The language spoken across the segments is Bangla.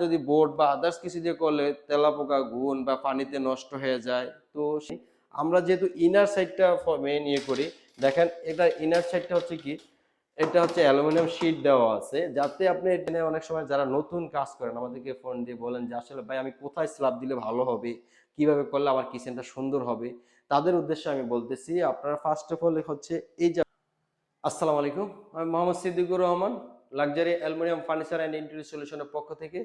যদি বোর্ড বা আদার্স কিছু দিয়ে করলে তেলাপোকা ঘুণ বা পানিতে নষ্ট হয়ে যায়। তো আমরা যেহেতু ইনার সাইডটা মেইন ইয়ে করি, দেখেন এটা ইনার সাইডটা হচ্ছে কি, এটা হচ্ছে অ্যালুমিনিয়াম শীট দেওয়া আছে, যাতে আপনি এখানে অনেক সময় যারা নতুন কাজ করেন আমাদেরকে ফোন দিয়ে বলেন যে আসলে ভাই আমি কোথায় স্ল্যাব দিলে ভালো হবে, কিভাবে করলে আমার কিচেনটা সুন্দর হবে, তাদের উদ্দেশ্যে আমি বলতেছি আপনারা ফার্স্ট অফ অল হচ্ছে এই যে আসসালামু আলাইকুম, আমি Mohammad Siddiqur Rahman, luxury aluminium furniture and interior সলিউশনের পক্ষ থেকে।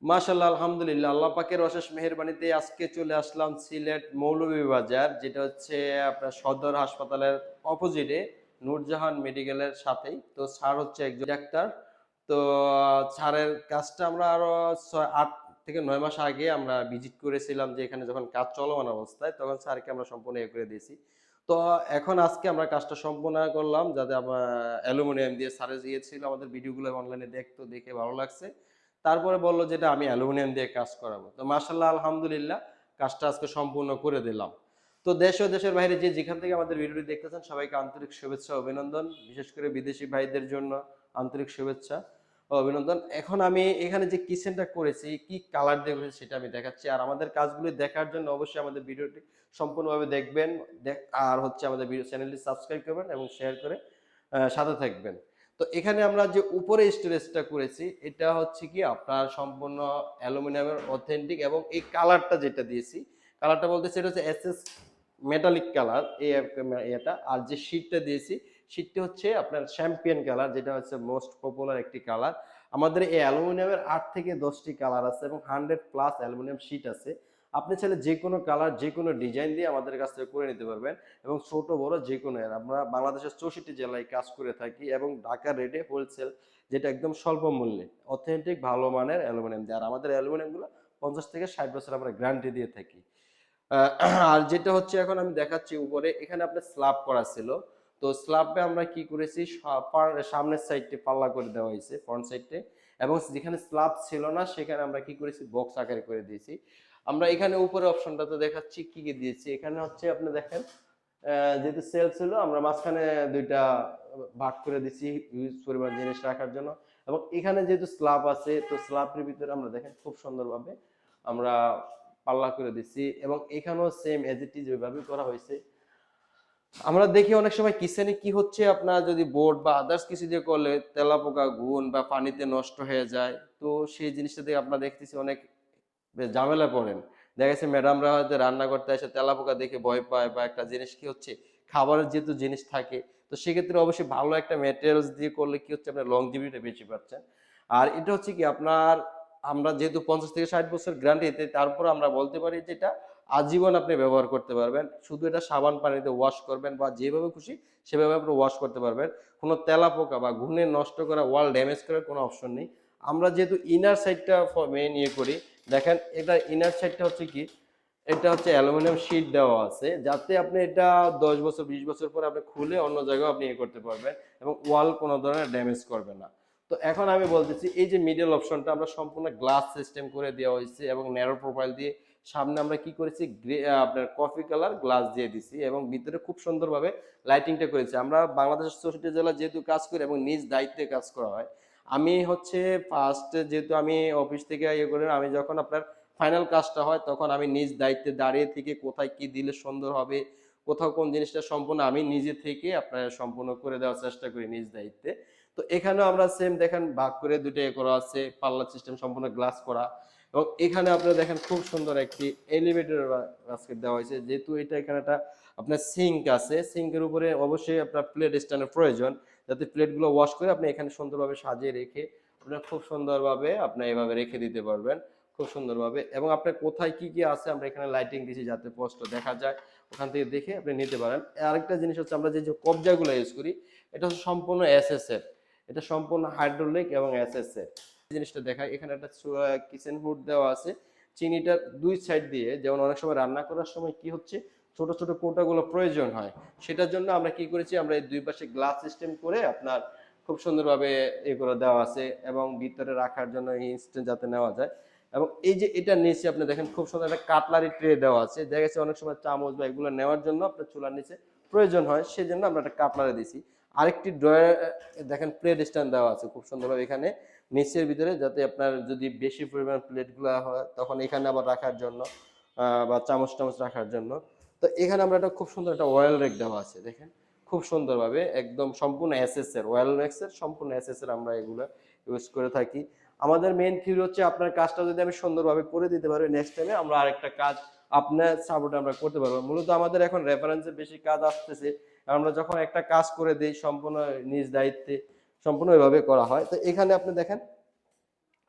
মাশাআল্লাহ, আলহামদুলিল্লাহ, আল্লাহ পাকের অশেষ মেহেরবানিতে আজকে চলে আসলাম সিলেট মৌলভীবাজার, যেটা হচ্ছে আপনার সদর হাসপাতালের অপোজিটে, নূরজাহান মেডিকেলের সাথেই। তো স্যার হচ্ছে একজন ডাক্তার। তো স্যারের কাজটা আমরা আরো 8 থেকে 9 মাস আগে আমরা ভিজিট করেছিলাম, যে এখানে যখন কাজ চলমান অবস্থায়, তখন স্যারকে আমরা সম্পূর্ণ ইয়ে করে দিয়েছি। তো এখন আজকে আমরা কাজটা সম্পূর্ণ করলাম, যাতে আমরা অ্যালুমিনিয়াম দিয়ে স্যারে দিয়েছিল, আমাদের ভিডিওগুলো অনলাইনে দেখতো, দেখে ভালো লাগছে। তারপরে বলল যেটা আমি অ্যালুমিনিয়াম দিয়ে কাজ করাবো। তো মাশাআল্লাহ, আলহামদুলিল্লাহ, কাজটা আজকে সম্পূর্ণ করে দিলাম। তো দেশ ও দেশের বাইরে যে যেখান থেকে আমাদের ভিডিওটি দেখতেছেন, সবাইকে আন্তরিক শুভেচ্ছা ও অভিনন্দন। বিশেষ করে বিদেশি ভাইদের জন্য আন্তরিক শুভেচ্ছা ও অভিনন্দন। এখন আমি এখানে যে কিচেনটা করেছি, কি কালার দিয়ে করেছি সেটা আমি দেখাচ্ছি। আর আমাদের কাজগুলি দেখার জন্য অবশ্যই আমাদের ভিডিওটি সম্পূর্ণভাবে দেখবেন। আর হচ্ছে আমাদের ভিডিও চ্যানেলটি সাবস্ক্রাইব করবেন এবং শেয়ার করে সাথে থাকবেন। তো এখানে আমরা যে উপরে স্টোরেজটা করেছি, এটা হচ্ছে কি আপনার সম্পূর্ণ অ্যালুমিনিয়ামের অথেন্টিক, এবং এই কালারটা যেটা দিয়েছি, কালারটা বলতে সেটা হচ্ছে এসএস মেটালিক কালার, এটা। আর যে শীটটা দিয়েছি, শীটটা হচ্ছে আপনার চ্যাম্পিয়ন কালার, যেটা হচ্ছে মোস্ট পপুলার একটি কালার। আমাদের এই অ্যালুমিনিয়ামের 8 থেকে 10টি কালার আছে এবং 100+ অ্যালুমিনিয়াম শীট আছে। আপনি চাইলে যে কোনো কালার, যে কোনো ডিজাইন দিয়ে আমাদের কাছ থেকে করে নিতে পারবেন, এবং ছোট বড় যে কোনো। আমরা বাংলাদেশের 64 জেলায় কাজ করে থাকি এবং ঢাকার রেটে হোলসেল, যেটা একদম স্বল্প মূল্যে অথেন্টিক ভালো মানের অ্যালুমিনিয়াম দিয়ে। আর আমাদের অ্যালুমিনিয়ামগুলো 50 থেকে 60 বছর আমরা গ্যারান্টি দিয়ে থাকি। আর যেটা হচ্ছে এখন আমি দেখাচ্ছি উপরে, এখানে আপনার স্ল্যাব করা ছিল। তো স্ল্যাবে আমরা কি করেছি, সামনের সাইডে পাল্লা করে দেওয়া হয়েছে, ফ্রন্ট সাইডে। এবং যেখানে স্ল্যাব ছিল না সেখানে আমরা কি করেছি, বক্স আকারে করে দিয়েছি। আমরা এখানে উপরে অপশনটাতে দেখাচ্ছি কি কি দিয়েছি। এখানে হচ্ছে আপনি দেখেন, যেহেতু সেল ছিল, আমরা মাঝখানে দুইটা ভাগ করে দিচ্ছি ইউজ পরিমাণ জিনিস রাখার জন্য। এবং এখানে যেহেতু স্ল্যাব আছে, তো স্ল্যাবের ভিতরে আমরা দেখেন খুব সুন্দরভাবে আমরা পাল্লা করে দিচ্ছি, এবং এখানেও সেম এজ ইট ইজ ওইভাবে করা হয়েছে। আমরা দেখি অনেক সময় কিচেনে কি হচ্ছে, আপনার যদি বোর্ড বা আদার্স কিছু দিয়ে করলে তেলাপোকা ঘুণ বা পানিতে নষ্ট হয়ে যায়। তো সেই জিনিসটা থেকে আপনারা দেখতেছি অনেক বেশ ঝামেলা পড়েন। দেখা গেছে ম্যাডামরা হয়তো রান্না করতে এসে তেলাপোকা দেখে ভয় পায়, বা একটা জিনিস কি হচ্ছে, খাবারের যেহেতু জিনিস থাকে, তো সেক্ষেত্রে অবশ্যই ভালো একটা ম্যাটেরিয়ালস দিয়ে করলে কি হচ্ছে, আপনার লংজিভিটিটা বেশি পাচ্ছেন। আর এটা হচ্ছে কি আপনার, আমরা যেহেতু 50 থেকে 60 বছর গ্যারান্টি, তারপর আমরা বলতে পারি যে এটা আজীবন আপনি ব্যবহার করতে পারবেন। শুধু এটা সাবান পানিতে ওয়াশ করবেন, বা যেভাবে খুশি সেভাবে আপনি ওয়াশ করতে পারবেন। কোনো তেলাপোকা বা ঘুণে নষ্ট করা, ওয়াল ড্যামেজ করার কোনো অপশন নেই। আমরা যেহেতু ইনার সাইডটা মেইন ইয়ে করি, দেখেন এটা ইনার সাইডটা হচ্ছে কি, এটা হচ্ছে অ্যালুমিনিয়াম শীট দেওয়া আছে, যাতে আপনি এটা 10 বছর 20 বছর পরে আপনি খুলে অন্য জায়গায় আপনি ইয়ে করতে পারবেন, এবং ওয়াল কোনো ধরনের ড্যামেজ করবে না। তো এখন আমি বলতেছি, এই যে মিডল অপশনটা আমরা সম্পূর্ণ গ্লাস সিস্টেম করে দেওয়া হয়েছে, এবং ন্যারো প্রোফাইল দিয়ে সামনে আমরা কি করেছি, আপনার কফি কালার গ্লাস দিয়ে দিছি, এবং ভিতরে খুব সুন্দরভাবে লাইটিংটা করেছি। আমরা বাংলাদেশের 64 জেলা যেহেতু কাজ করি এবং নিজ দায়িত্বে কাজ করা হয়, আমি হচ্ছে ফার্স্ট, যেহেতু আমি অফিস থেকে ইয়ে করি, আমি যখন আপনার ফাইনাল কাজটা হয়, তখন আমি নিজ দায়িত্বে দাঁড়িয়ে থেকে কোথায় কি দিলে সুন্দর হবে, কোথাও কোন জিনিসটা সম্পূর্ণ আমি নিজে থেকে আপনার সম্পূর্ণ করে দেওয়ার চেষ্টা করি নিজ দায়িত্বে। তো এখানেও আমরা সেম দেখেন ভাগ করে দুটো করা আছে, পাল্লা সিস্টেম সম্পূর্ণ গ্লাস করা। এবং এখানে আপনারা দেখেন খুব সুন্দর একটি এলিভেটর বাস্কেট দেওয়া হয়েছে, যেহেতু এটা এখানে একটা আপনার সিঙ্ক আছে, সিঙ্কের উপরে অবশ্যই আপনার প্লেট স্ট্যান্ডের প্রয়োজন, যাতে প্লেটগুলো ওয়াশ করে আপনি এখানে সুন্দরভাবে সাজিয়ে রেখে আপনার খুব সুন্দরভাবে আপনি এভাবে রেখে দিতে পারবেন খুব সুন্দরভাবে। এবং আপনার কোথায় কি কি আছে আমরা এখানে লাইটিং দিয়েছি, যাতে স্পষ্ট দেখা যায়, ওখান থেকে দেখে আপনি নিতে পারেন। আরেকটা জিনিস হচ্ছে, আমরা যে কবজাগুলো ইউজ করি, এটা হচ্ছে সম্পূর্ণ এসএস এর, এটা সম্পূর্ণ হাইড্রোলিক এবং এসএস এর। জিনিসটা দেখায়, এখানে একটা কিচেন হুড দেওয়া আছে, চিনিটার দুই সাইড দিয়ে, যেমন অনেক সময় রান্না করার সময় কি হচ্ছে, ছোট ছোট কোটাগুলো প্রয়োজন হয়, সেটার জন্য আমরা কি করেছি, আমরা এই দুই পাশে গ্লাস সিস্টেম করে আপনার খুব সুন্দরভাবে এ করে দেওয়া আছে, এবং ভিতরে রাখার জন্য ইনস্ট্যান্ট যাতে নেওয়া যায়। এবং এই যে এটা নিচে আপনি দেখেন খুব সুন্দর একটা কাটলারি ট্রে দেওয়া আছে, দেখা গেছে অনেক সময় চামচ বা এগুলো নেওয়ার জন্য আপনার চুলার নিচে প্রয়োজন হয়, সেজন্য আমরা একটা কাটলারি দিছি। আরেকটি ড্রয়ার দেখেন প্লেট স্ট্যান্ড দেওয়া আছে খুব সুন্দরভাবে, এখানে নিচের ভিতরে, যাতে আপনার যদি বেশি পরিমাণ প্লেটগুলো হয় তখন এখানে আবার রাখার জন্য বা চামচ টামচ রাখার জন্য। তো এখানে আমরা একটা খুব সুন্দর একটা অয়েল রেক দেওয়া আছে দেখেন, খুব সুন্দরভাবে একদম সম্পূর্ণ এসএস এর ওয়েল ম্যাক্সের সম্পূর্ণ এসএস এর আমরা এগুলো ইউজ করে থাকি। আমাদের মেইন থিওরি হচ্ছে আপনার কাজটা যদি আমি সুন্দরভাবে করে দিতে পারি, নেক্সট টাইমে আমরা আরেকটা কাজ আপনার সাপোর্টে আমরা করতে পারবো। মূলত আমাদের এখন রেফারেন্সে বেশি কাজ আসতেছে, আমরা যখন একটা কাজ করে দিই সম্পূর্ণ নিজ দায়িত্বে সম্পূর্ণ ওইভাবে করা হয়। তো এখানে আপনি দেখেন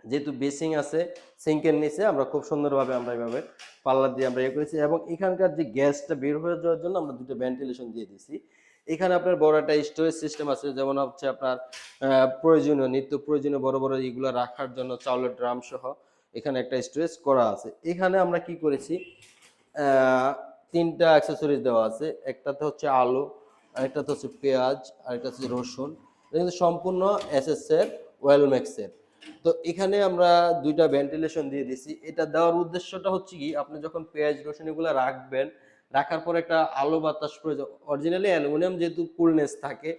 যেহেতু বেসিং আছে, সিঙ্কের নিচে আমরা খুব সুন্দরভাবে আমরা এইভাবে পাল্লা দিয়ে আমরা ইয়ে করেছি, এবং এখানকার যে গ্যাসটা বের হয়ে যাওয়ার জন্য আমরা দুটো ভেন্টিলেশন দিয়ে দিছি। এখানে আপনার বড় একটা স্টোরেজ সিস্টেম আছে, যেমন হচ্ছে আপনার প্রয়োজনীয় নিত্য প্রয়োজনীয় বড় বড় এগুলো রাখার জন্য চাউলের ড্রাম সহ এখানে একটা স্টোরেজ করা আছে। এখানে আমরা কি করেছি, তিনটা অ্যাক্সেসরিজ দেওয়া আছে, একটাতে হচ্ছে আলু, আরেকটাতে হচ্ছে পেঁয়াজ, আরেকটা হচ্ছে রসুন। এটা কিন্তু সম্পূর্ণ এসএস এর ওয়েল ম্যাক্সের। তো এখানে আমরা দুইটা ভেন্টিলেশন দিয়ে দিছি। এটা দেওয়ার উদ্দেশ্যটা হচ্ছে কি, আপনি যখন পেঁয়াজ রসুন এগুলো রাখবেন, রাখার পর একটা আলো বাতাস প্রয়োজন, অরিজিনালি অ্যালুমিনিয়াম যেহেতু কুলনেস থাকে,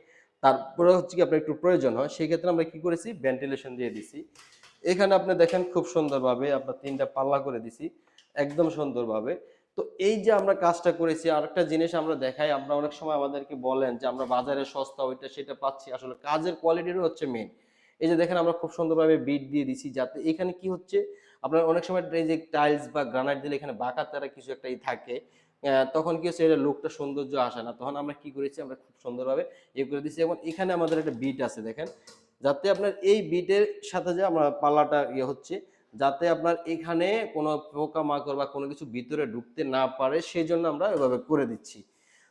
তারপরে হচ্ছে কি আপনার একটু প্রয়োজন হয়, সেই ক্ষেত্রে আমরা কি করেছি ভেন্টিলেশন দিয়ে দিছি। এখানে আপনি দেখেন খুব সুন্দরভাবে আপনার তিনটা পাল্লা করে দিছি একদম সুন্দরভাবে। তো এই যে আমরা কাজটা করেছি, আরেকটা জিনিস আমরা দেখাই, আমরা অনেক সময় আমাদেরকে বলেন যে আমরা বাজারে সস্তা ওইটা সেটা পাচ্ছি, আসলে কাজের কোয়ালিটিরও হচ্ছে মেইন। এই যে দেখেন আমরা খুব সুন্দরভাবে বিট দিয়ে দিছি, যাতে এখানে কি হচ্ছে, আপনার অনেক সময় এই যে টাইলস বা গ্রানাইট দিলে এখানে বাঁকা তারা কিছু একটা থাকে, তখন কি হচ্ছে এটা লুকটা সৌন্দর্য আসে না, তখন আমরা কি করেছি আমরা খুব সুন্দরভাবে ইয়ে করে দিচ্ছি। এবং এখানে আমাদের একটা বিট আছে দেখেন, যাতে আপনার এই বিটের সাথে যে আমরা পাল্লাটা ইয়ে হচ্ছে, যাতে আপনার এখানে কোনো পোকামাকড় বা কোনো কিছু ভিতরে ঢুকতে না পারে, সেই জন্য আমরা এভাবে করে দিচ্ছি।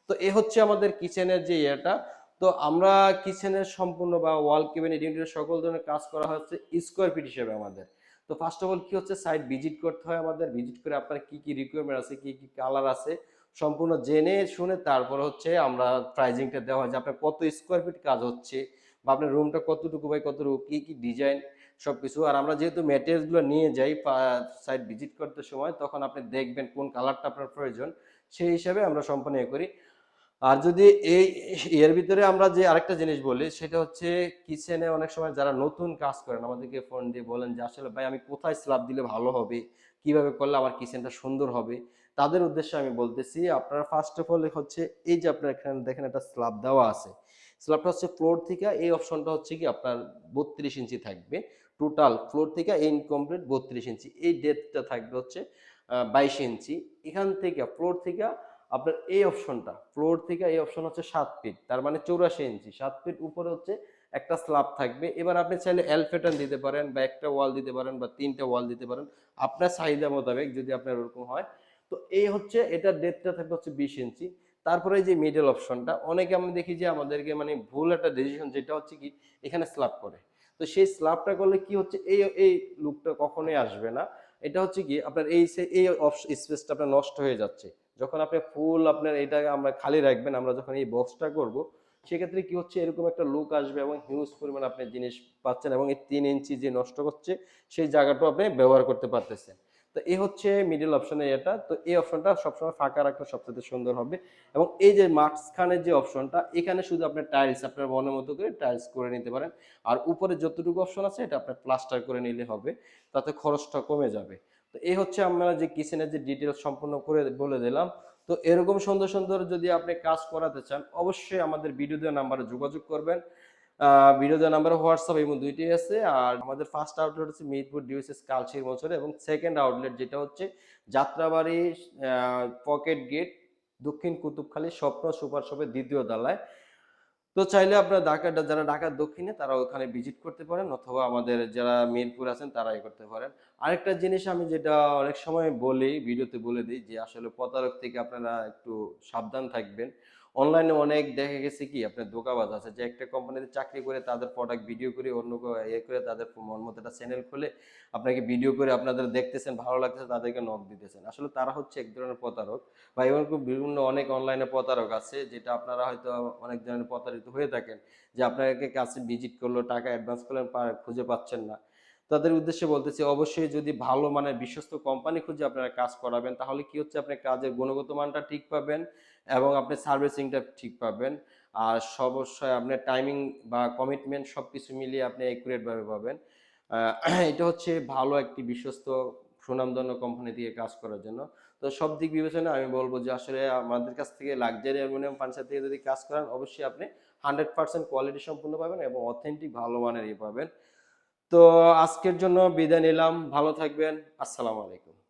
তো এ হচ্ছে আমাদের কিচেনের যে ইয়েটা। তো আমরা কিচেনের সম্পূর্ণ বা ওয়াল কেবিনেট ইন্টেরিয়র সকল ধরনের কাজ করা হচ্ছে স্কোয়ার ফিট হিসেবে আমাদের। তো ফার্স্ট অফ অল কি হচ্ছে, সাইট ভিজিট করতে হয় আমাদের, ভিজিট করে আপনার কি কি রিকোয়ারমেন্ট আছে, কি কি কালার আছে সম্পূর্ণ জেনে শুনে তারপর হচ্ছে আমরা প্রাইজিংটা দেওয়া হয় যে আপনার কত স্কোয়ার ফিট কাজ হচ্ছে, বা আপনার রুমটা কতটুকু বাই কতটুকু, কি কি ডিজাইন সবকিছু। আর আমরা যেহেতু ম্যাটেরিয়ালস গুলো নিয়ে যাই সাইট ভিজিট করতে সময়, তখন আপনি দেখবেন কোন কালারটা আপনার প্রয়োজন, সেই হিসাবে আমরা সম্পূর্ণ ইয়ে করি। আর যদি এই এর ভিতরে আমরা যে আরেকটা জিনিস বলি, সেটা হচ্ছে কিচেনে অনেক সময় যারা নতুন কাজ করেন আমাদেরকে ফোন দিয়ে বলেন যে আসলে ভাই আমি কোথায় স্ল্যাব দিলে ভালো হবে, কিভাবে করলে আমার কিচেনটা সুন্দর হবে, তাদের উদ্দেশ্যে আমি বলতেছি আপনারা ফার্স্ট অফ অল হচ্ছে এই যে আপনার এখানে দেখেন একটা স্ল্যাব দেওয়া আছে, স্ল্যাবটা হচ্ছে ফ্লোর থেকে এই অপশনটা হচ্ছে কি আপনার 32 ইঞ্চি থাকবে, টোটাল ফ্লোর থেকে ইনকমপ্লিট 32 ইঞ্চি, এই ডেপথটা থাকবে হচ্ছে 22 ইঞ্চি। এখান থেকে ফ্লোর থেকে আপনার এই অপশনটা, ফ্লোর থেকে এই অপশন হচ্ছে 7 ফিট, তার মানে 84 ইঞ্চি, 7 ফিট উপরে হচ্ছে একটা স্ল্যাব থাকবে। এবার আপনি চাইলে এল প্যাটার্ন দিতে পারেন, বা একটা ওয়াল দিতে পারেন, বা তিনটা ওয়াল দিতে পারেন আপনার চাহিদা মোতাবেক, যদি আপনার ওরকম হয়। তো এই হচ্ছে এটার ডেপথটা থাকবে হচ্ছে 20 ইঞ্চি। তারপরে এই যে মিডল অপশনটা, অনেকে আমি দেখি যে আমাদেরকে মানে ভুল একটা ডিসিশন, যেটা হচ্ছে কি এখানে স্ল্যাব করে, তো সেই স্ল্যাবটা করলে কি হচ্ছে এই এই লুকটা কখনোই আসবে না। এটা হচ্ছে কি আপনার এই এই স্পেসটা আপনার নষ্ট হয়ে যাচ্ছে, যখন আপনি ফুল আপনার এটা আমরা খালি রাখবেন, আমরা যখন এই বক্সটা করব, সেক্ষেত্রে কি হচ্ছে এরকম একটা লুক আসবে এবং হিউজ পরিমাণ আপনি জিনিস পাচ্ছেন, এবং এই 3 ইঞ্চি যে নষ্ট করছে সেই জায়গাটাও আপনি ব্যবহার করতে পারতেছেন। তো এই হচ্ছে মিডল অপশনে এটা। তো এই অপশনটা সবসময় ফাঁকা রাখলে সবচেয়ে সুন্দর হবে। এবং এই যে মাঝখানের যে অপশনটা, এখানে শুধু আপনার টাইলস আপনার মনের মতো করে টাইলস করে নিতে পারেন, আর উপরে যতটুকু অপশন আছে এটা আপনার প্লাস্টার করে নিলে হবে, তাতে খরচটা কমে যাবে। তো এই হচ্ছে আমরা যে কিচেনের যে ডিটেলস সম্পূর্ণ করে বলে দিলাম। তো এরকম সুন্দর সুন্দর যদি আপনি কাজ করাতে চান, অবশ্যই আমাদের ভিডিও দেওয়া নাম্বারে যোগাযোগ করবেন। ভিডিও দেওয়া নাম্বারে হোয়াটসঅ্যাপ এবং দুইটাই আছে। আর আমাদের ফার্স্ট আউটলেট হচ্ছে মিরপুর ডিওসিস কালচির মোচরে, এবং সেকেন্ড আউটলেট যেটা হচ্ছে যাত্রাবাড়ি পকেট গেট দক্ষিণ কুতুবখালী স্বপ্ন সুপার শপের দ্বিতীয় তলায়। তো চাইলে আপনার যারা ঢাকার দক্ষিণে তারা ওখানে ভিজিট করতে পারেন, অথবা আমাদের যারা মিরপুর আছেন তারাই করতে পারেন। আরেকটা জিনিস আমি যেটা অনেক সময় বলি, ভিডিওতে বলে দিই, যে আসলে প্রতারক থেকে আপনারা একটু সাবধান থাকবেন। অনলাইনে অনেক দেখা গেছে কি আপনার ধোঁকাবাজ আছে, যে একটা কোম্পানিতে চাকরি করে তাদের প্রোডাক্ট ভিডিও করে অন্য ইয়ে করে তাদের মন মতো একটা চ্যানেল খুলে আপনাকে ভিডিও করে আপনাদের দেখতেছেন, ভালো লাগতেছে, তাদেরকে নক দিতেছেন, আসলে তারা হচ্ছে এক ধরনের প্রতারক। বা এরকম বিভিন্ন অনেক অনলাইনে প্রতারক আছে, যেটা আপনারা হয়তো অনেক ধরনের প্রতারিত হয়ে থাকেন, যে আপনাকে কাছে ভিজিট করলো, টাকা অ্যাডভান্স করলেন, খুঁজে পাচ্ছেন না। তাদের উদ্দেশ্যে বলতেছি, অবশ্যই যদি ভালো মানের বিশ্বস্ত কোম্পানি খুঁজে আপনারা কাজ করাবেন, তাহলে কি হচ্ছে আপনি কাজের গুণগত মানটা ঠিক পাবেন, এবং আপনি সার্ভিসিংটা ঠিক পাবেন। আর অবশ্যই আপনার টাইমিং বা কমিটমেন্ট সবকিছু মিলিয়ে আপনি একুরেট ভাবে পাবেন। এটা হচ্ছে ভালো একটি বিশ্বস্ত সুনামধন্য কোম্পানি থেকে কাজ করার জন্য। তো সব দিক বিবেচনায় আমি বলব যে আসলে আমাদের কাছ থেকে লাক্সারি অ্যালুমিনিয়াম ফার্নিচার থেকে যদি কাজ করান অবশ্যই আপনি 100% কোয়ালিটি সম্পূর্ণ পাবেন এবং অথেন্টিক ভালো মানের পাবেন। তো আজকের জন্য বিদায় নিলাম। ভালো থাকবেন। আসসালামু আলাইকুম।